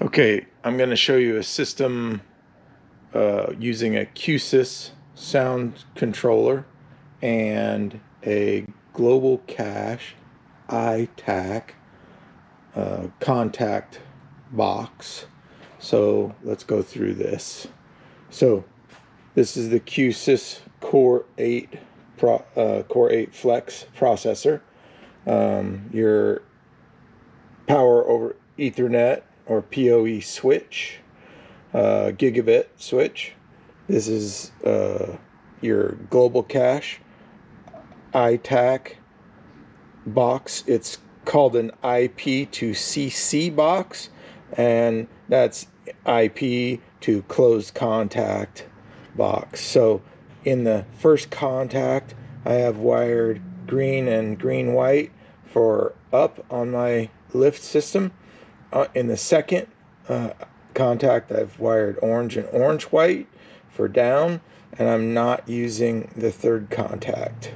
Okay, I'm going to show you a system using a QSYS sound controller and a global cache iTACH contact box. So let's go through this. So this is the QSYS Core 8 Flex processor. Your power over Ethernet or PoE switch, gigabit switch. This is your global cache iTACH box. It's called an IP2CC box, and that's IP to closed contact box. So in the first contact, I have wired green and green-white for up on my lift system. In the second contact, I've wired orange and orange-white for down, and I'm not using the third contact.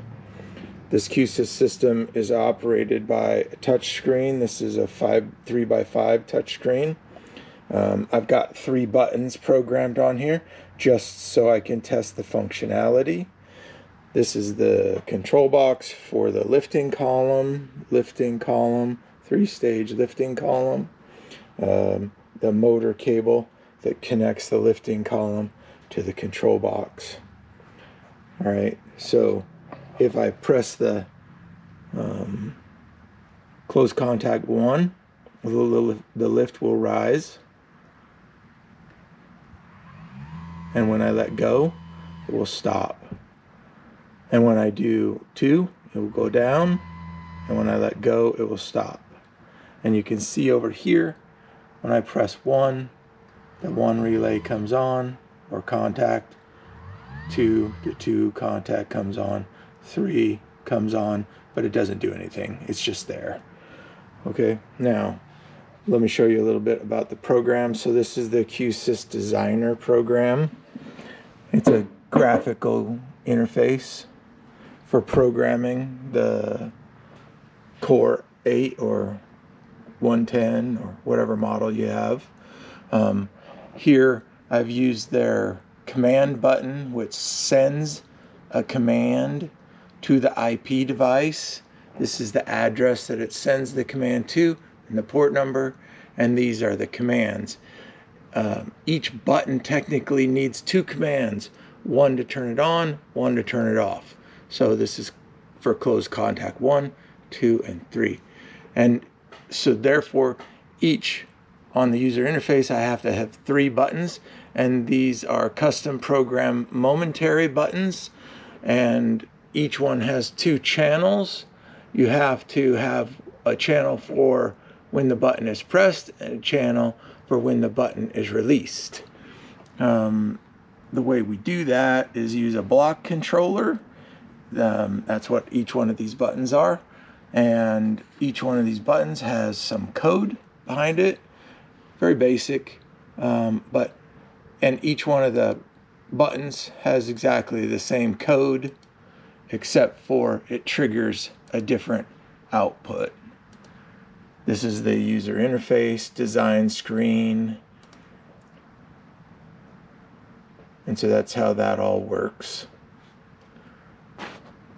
This QSYS system is operated by a touch screen. This is a 3x5 touch screen. I've got 3 buttons programmed on here just so I can test the functionality. This is the control box for the lifting column, 3-stage lifting column. The motor cable that connects the lifting column to the control box. All right, so if I press the close contact 1, the lift will rise. And when I let go, it will stop. And when I do 2, it will go down. And when I let go, it will stop. And you can see over here, when I press 1, the 1 relay comes on, or contact. 2, the 2 contact comes on. 3 comes on, but it doesn't do anything. It's just there. Okay, now let me show you a little bit about the program. So this is the QSYS Designer program. It's a graphical interface for programming the Core 8 or 110 or whatever model you have. Here I've used their command button, which sends a command to the IP device. This is the address that it sends the command to and the port number, and these are the commands. Each button technically needs 2 commands, one to turn it on, one to turn it off. So this is for close contact 1, 2, and 3. And so therefore, each on the user interface, I have to have 3 buttons, and these are custom program momentary buttons, and each one has 2 channels. You have to have a channel for when the button is pressed and a channel for when the button is released. The way we do that is use a block controller. That's what each one of these buttons are. And each one of these buttons has some code behind it. Very basic. And each one of the buttons has exactly the same code, except for it triggers a different output. This is the user interface, design screen. And so that's how that all works.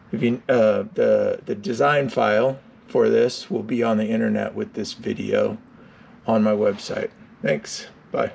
If you, the design file for this will be on the internet with this video on my website. Thanks. Bye.